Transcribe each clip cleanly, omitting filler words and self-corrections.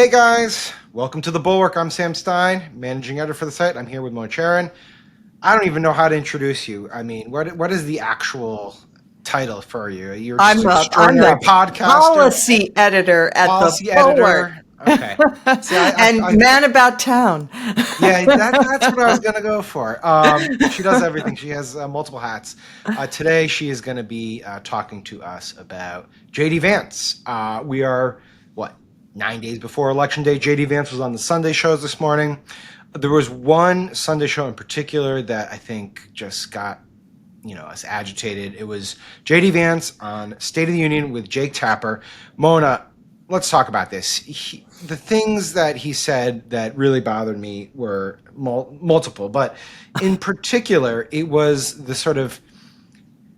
Hey guys, welcome to the Bulwark. I'm Sam Stein, managing editor for the site. I'm here with Charen. I don't even know how to introduce you. I mean, what is the actual title for you? You're just I'm an I'm extraordinary the podcaster, policy editor at the policy Bulwark editor. Okay. See, and man about town. yeah, that's what I was gonna go for. She does everything. She has multiple hats. Today, she is going to be talking to us about JD Vance. We are what 9 days before Election Day. JD Vance was on the Sunday shows this morning. There was one Sunday show in particular that I think just got us agitated. It was JD Vance on State of the Union with Jake Tapper. Mona, let's talk about this. The things that he said that really bothered me were multiple, but in particular, it was the sort of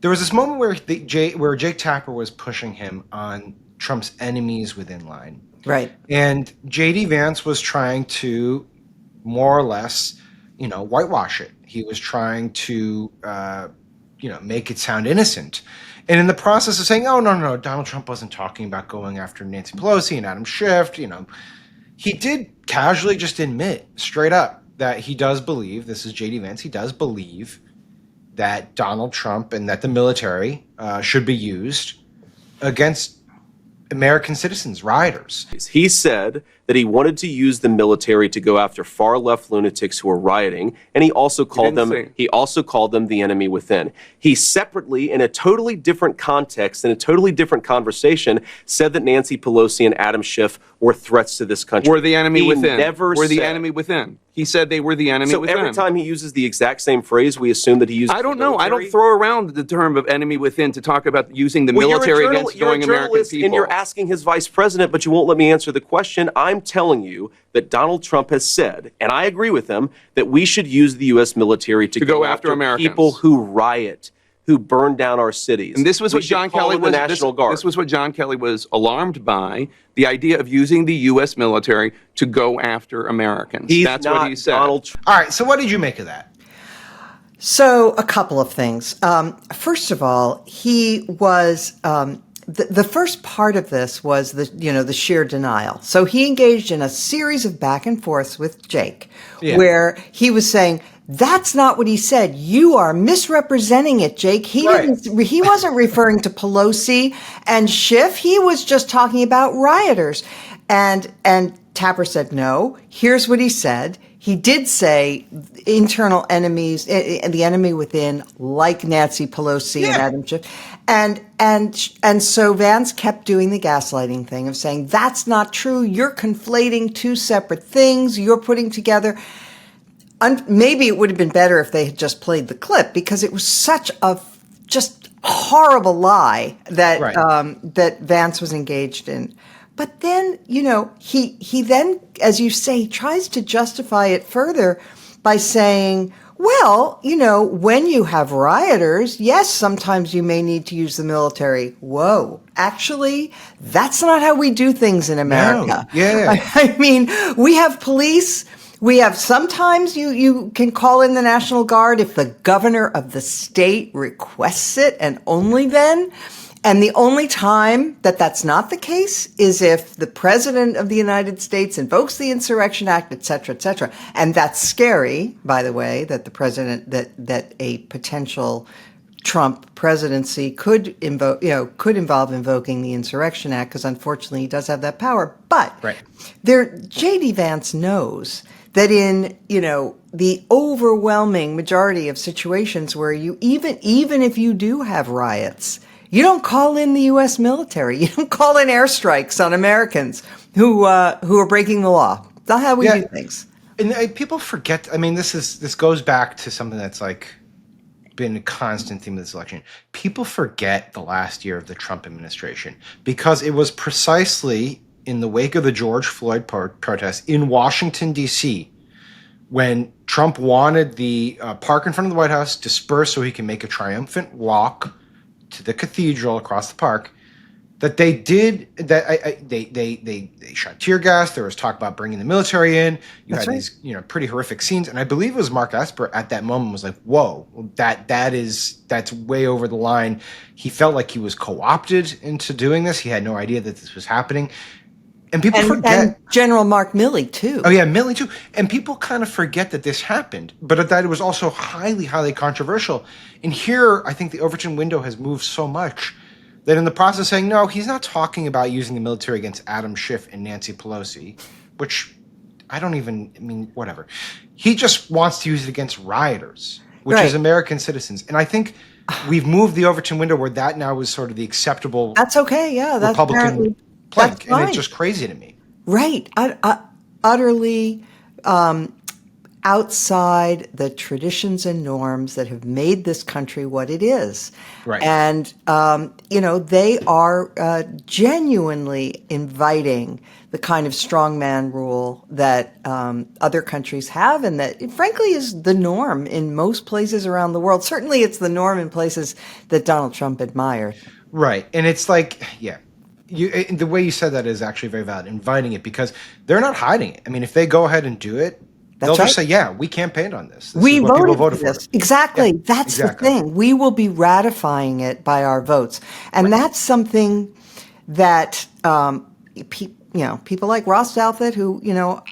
there was this moment where Jake Tapper was pushing him on Trump's enemies within line, Right. and JD Vance was trying to more or less, whitewash it. He was trying to, make it sound innocent. And in the process of saying, oh, no, Donald Trump wasn't talking about going after Nancy Pelosi and Adam Schiff, he did casually just admit straight up that he does believe, this is JD Vance, he does believe that Donald Trump and that the military should be used against American citizens, rioters. He said that he wanted to use the military to go after far-left lunatics who were rioting, and he also called them the enemy within. He separately, in a totally different context, in a totally different conversation, said that Nancy Pelosi and Adam Schiff were threats to this country. Were the enemy within. Were the enemy within. He said they were the enemy within. So every time he uses the exact same phrase, we assume that he uses I don't know. I don't throw around the term of enemy within to talk about using the military against going American people. And you're asking his vice president, but you won't let me answer the question. I'm telling you that Donald Trump has said, and I agree with him, that we should use the U.S. military to go after Americans. People who riot, who burn down our cities. And this was what John Kelly was. National Guard. This was what John Kelly was alarmed by: the idea of using the U.S. military to go after Americans. That's what he said. All right. So, what did you make of that? So, a couple of things. First of all, he was. The first part of this was the sheer denial. So he engaged in a series of back and forths with Jake, where he was saying, that's not what he said. You are misrepresenting it, Jake. He wasn't referring to Pelosi and Schiff. He was just talking about rioters. And Tapper said, no, here's what he said. He did say internal enemies, the enemy within, like Nancy Pelosi and Adam Schiff. And so Vance kept doing the gaslighting thing of saying, that's not true. You're conflating two separate things. You're putting together. Maybe it would have been better if they had just played the clip, because it was such a just horrible lie that that Vance was engaged in. But then, he then, as you say, tries to justify it further by saying, well, when you have rioters, yes, sometimes you may need to use the military. Whoa, actually, that's not how we do things in America. No. Yeah. I mean, we have police. We have sometimes you can call in the National Guard if the governor of the state requests it, and only then. And the only time that that's not the case is if the president of the United States invokes the Insurrection Act, et cetera, et cetera. And that's scary, by the way, that the president, that a potential Trump presidency could involve invoking the Insurrection Act, because unfortunately he does have that power. But JD Vance knows that in, the overwhelming majority of situations where you, even if you do have riots, you don't call in the U.S. military. You don't call in airstrikes on Americans who are breaking the law. That's not how we do things. And people forget. I mean, this goes back to something that's been a constant theme of this election. People forget the last year of the Trump administration, because it was precisely in the wake of the George Floyd protests in Washington, D.C., when Trump wanted the park in front of the White House dispersed so he can make a triumphant walk to the cathedral across the park, that they did that. They shot tear gas. There was talk about bringing the military in. That's had these pretty horrific scenes, and I believe it was Mark Esper at that moment was like, "Whoa, that's way over the line." He felt like he was co-opted into doing this. He had no idea that this was happening. And people forget. And General Mark Milley, too. Oh, yeah, Milley, too. And people kind of forget that this happened, but that it was also highly, highly controversial. And here, I think the Overton window has moved so much that in the process saying, no, he's not talking about using the military against Adam Schiff and Nancy Pelosi, which whatever. He just wants to use it against rioters, which is American citizens. And I think we've moved the Overton window where that now is sort of the acceptable That's okay, yeah. That's Republican plank. And it's just crazy to me. Right. Utterly outside the traditions and norms that have made this country what it is. Right. And, they are genuinely inviting the kind of strongman rule that other countries have, and that, frankly, is the norm in most places around the world. Certainly it's the norm in places that Donald Trump admired. Right. And it's like, yeah. The way you said that is actually very valid, inviting it, because they're not hiding it. I mean, if they go ahead and do it, they'll just say, yeah, we campaigned on this. This is what people voted for. Exactly. Yeah, that's the thing. We will be ratifying it by our votes. And that's something that, people like Ross Douthat, who,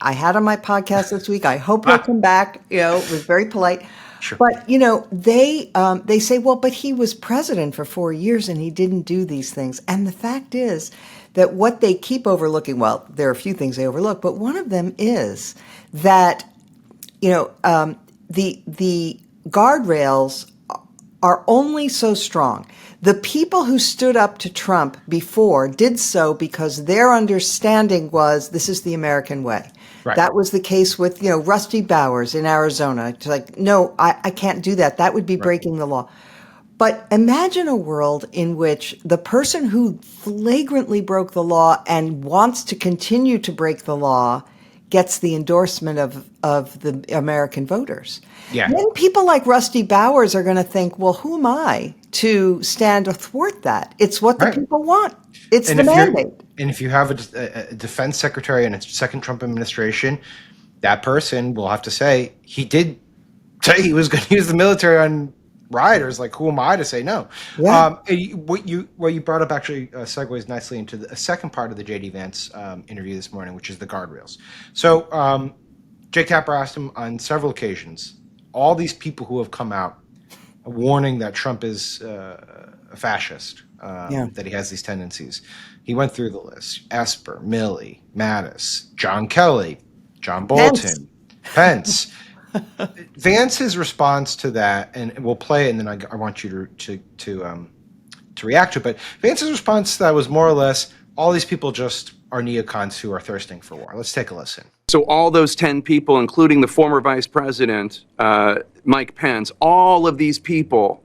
I had on my podcast this week. I hope he'll come back. It was very polite. Sure. But, they say, well, but he was president for 4 years and he didn't do these things. And the fact is that what they keep overlooking, well, there are a few things they overlook, but one of them is that, the guardrails are only so strong. The people who stood up to Trump before did so because their understanding was this is the American way. Right. That was the case with, Rusty Bowers in Arizona. It's like, no, I can't do that. That would be breaking the law. But imagine a world in which the person who flagrantly broke the law and wants to continue to break the law gets the endorsement of the American voters. Yeah. Then people like Rusty Bowers are going to think, well, who am I to stand athwart that? It's what the people want. It's the mandate. And if you have a defense secretary in a second Trump administration, that person will have to say, he did say he was going to use the military on rioters. Like, who am I to say no? Yeah. What you brought up actually segues nicely into a second part of the J.D. Vance interview this morning, which is the guardrails. So Jake Tapper asked him on several occasions, all these people who have come out warning that Trump is a fascist, that he has these tendencies. He went through the list: Esper, Milley, Mattis, John Kelly, John Bolton, Pence. Vance's response to that, and we'll play it, and then I want you to react to it. But Vance's response to that was more or less, all these people just are neocons who are thirsting for war. Let's take a listen. So all those 10 people, including the former vice president, Mike Pence, all of these people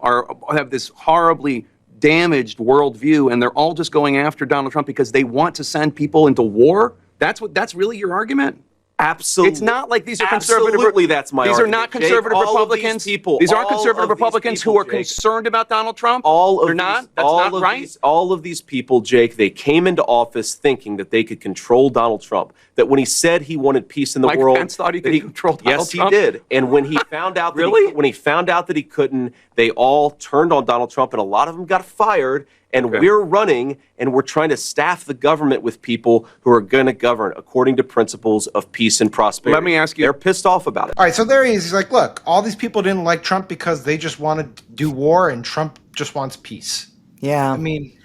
have this horribly damaged worldview, and they're all just going after Donald Trump because they want to send people into war? That's really your argument? Absolutely. It's not like these are conservative. Absolutely, that's my argument. These are not conservative Republicans. These aren't conservative Republicans who are concerned about Donald Trump. They're not. That's not right. All of these people, Jake, they came into office thinking that they could control Donald Trump. That when he said he wanted peace in the world, Mike Pence thought he could control Donald Trump. Yes, he did. And when he found out that when he found out that he couldn't, they all turned on Donald Trump, and a lot of them got fired. And we're running, and we're trying to staff the government with people who are going to govern according to principles of peace and prosperity. Let me ask you. They're pissed off about it. All right, so there he is. He's like, look, all these people didn't like Trump because they just wanted to do war, and Trump just wants peace. Yeah. I mean...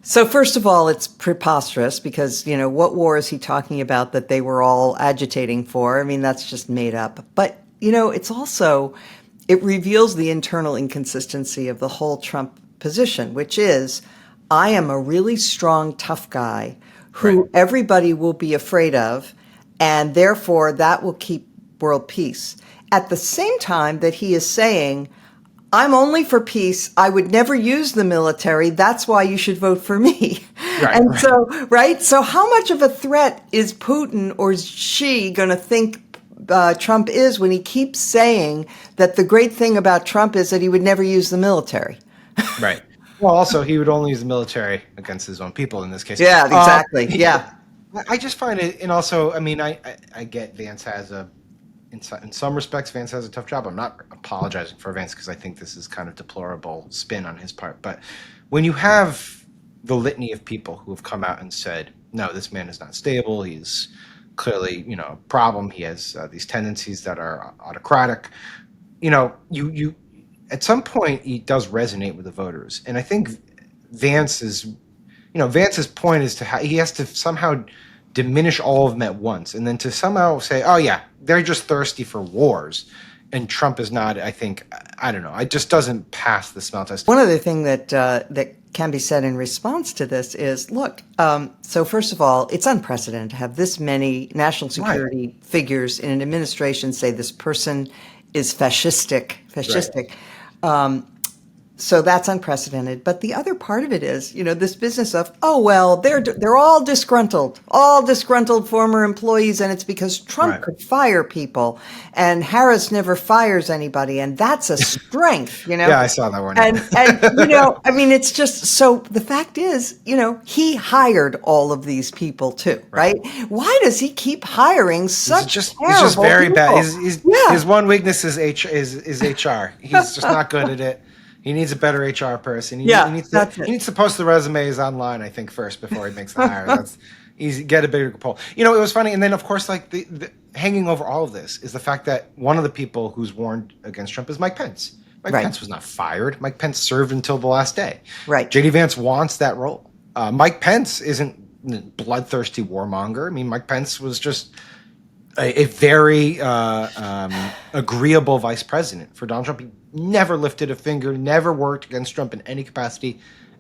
So first of all, it's preposterous because, what war is he talking about that they were all agitating for? I mean, that's just made up. But, it's also, it reveals the internal inconsistency of the whole Trump position, which is, I am a really strong, tough guy who everybody will be afraid of, and therefore that will keep world peace. At the same time that he is saying, I'm only for peace. I would never use the military. That's why you should vote for me. So how much of a threat is Putin or Xi going to think Trump is when he keeps saying that the great thing about Trump is that he would never use the military? Right. Well, also, he would only use the military against his own people in this case. Yeah, exactly. Yeah. I just find it, and also, I mean, I get Vance has in some respects, Vance has a tough job. I'm not apologizing for Vance because I think this is kind of deplorable spin on his part. But when you have the litany of people who have come out and said, no, this man is not stable. He's clearly, a problem. He has these tendencies that are autocratic. You at some point he does resonate with the voters, and I think Vance's point is he has to somehow diminish all of them at once, and then to somehow say, oh yeah, they're just thirsty for wars, and Trump is not. I don't know. It just doesn't pass the smell test. One other thing that can be said in response to this is, look, so first of all, it's unprecedented to have this many national security figures in an administration say this person is fascistic. Right. So that's unprecedented. But the other part of it is, this business of, oh, well, they're all disgruntled former employees, and it's because Trump could fire people, and Harris never fires anybody, and that's a strength, Yeah, I saw that one. And it's just, so the fact is, he hired all of these people too, right? Why does he keep hiring such he's just very people? bad. His one weakness is HR. He's just not good at it. He needs a better HR person. He needs to post the resumes online, I think, first before he makes the hire. That's easy. Get a bigger poll. It was funny. And then, of course, like the hanging over all of this is the fact that one of the people who's warned against Trump is Mike Pence. Mike Pence was not fired. Mike Pence served until the last day. Right. J.D. Vance wants that role. Mike Pence isn't bloodthirsty warmonger. I mean, Mike Pence was just a very agreeable vice president for Donald Trump. He never lifted a finger, never worked against Trump in any capacity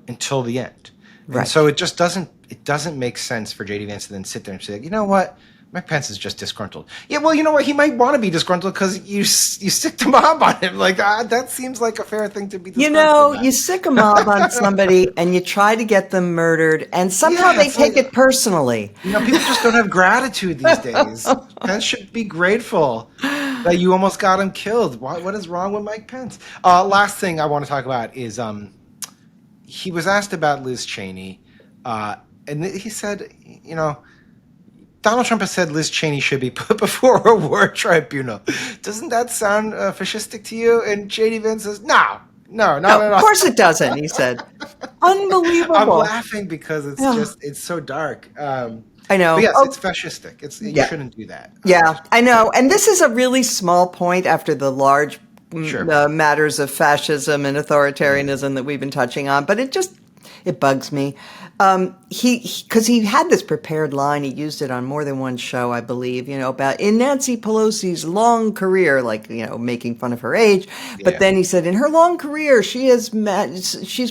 until the end. Right. And so it just doesn't make sense for J.D. Vance to then sit there and say, you know what, Mike Pence is just disgruntled. Yeah, well, you know what, he might want to be disgruntled because you sicked a mob on him. Like, that seems like a fair thing to be disgruntled about. You sick a mob on somebody and you try to get them murdered, and somehow they take it personally. People just don't have gratitude these days. Pence should be grateful that you almost got him killed. What is wrong with Mike Pence? Last thing I want to talk about is he was asked about Liz Cheney, and he said, Donald Trump has said Liz Cheney should be put before a war tribunal. Doesn't that sound fascistic to you? And J.D. Vance says, no, not at all. Of course it doesn't, he said. Unbelievable. I'm laughing because it's so dark. I know. But yes, it's fascistic. You shouldn't do that. Yeah, I know. And this is a really small point after the large matters of fascism and authoritarianism that we've been touching on, but it bugs me. Because he had this prepared line, he used it on more than one show, I believe, about in Nancy Pelosi's long career, like, making fun of her age. But then he said, in her long career, she's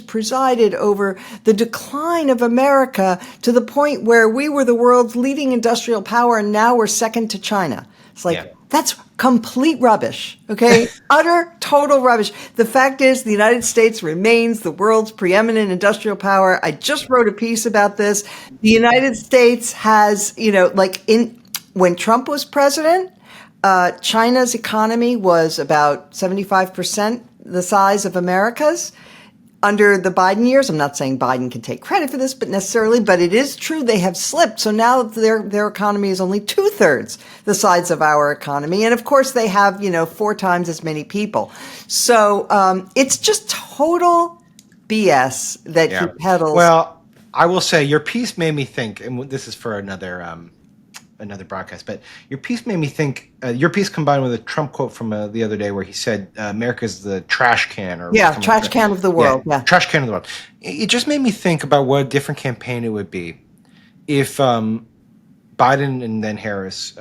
presided over the decline of America to the point where we were the world's leading industrial power, and now we're second to China. It's like, that's complete rubbish, okay? Utter, total rubbish. The fact is, the United States remains the world's preeminent industrial power. I just wrote a piece about this. The United States has, when Trump was president, China's economy was about 75% the size of America's. Under the Biden years, I'm not saying Biden can take credit for this, but it is true they have slipped. So now their economy is only 2/3 the size of our economy. And of course they have, 4 times as many people. So it's just total BS that he peddles. Well, I will say your piece made me think, and this is for another broadcast, but your piece made me think, your piece combined with a Trump quote from the other day where he said America's the trash can. Trash can of the world. Yeah, trash can of the world. It just made me think about what a different campaign it would be if Biden and then Harris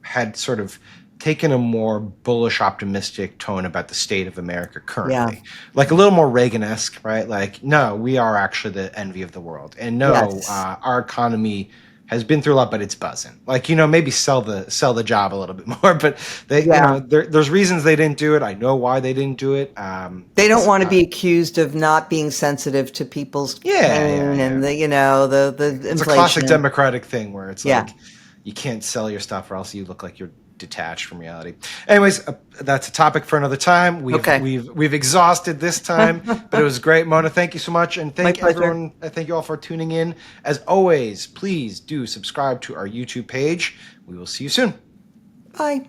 had sort of taken a more bullish, optimistic tone about the state of America currently. Yeah. Like a little more Reagan-esque, right? Like, no, we are actually the envy of the world. And no, our economy has been through a lot, but it's buzzing. Like, maybe sell the job a little bit more, but there's reasons they didn't do it. I know why they didn't do it. They don't want to be accused of not being sensitive to people's pain and the inflation. It's a classic Democratic thing where it's like, you can't sell your stuff or else you look like you're detached from reality. Anyways, that's a topic for another time. We've exhausted this time, but it was great, Mona. Thank you so much, and thank everyone. Thank you all for tuning in. As always, please do subscribe to our YouTube page. We will see you soon. Bye.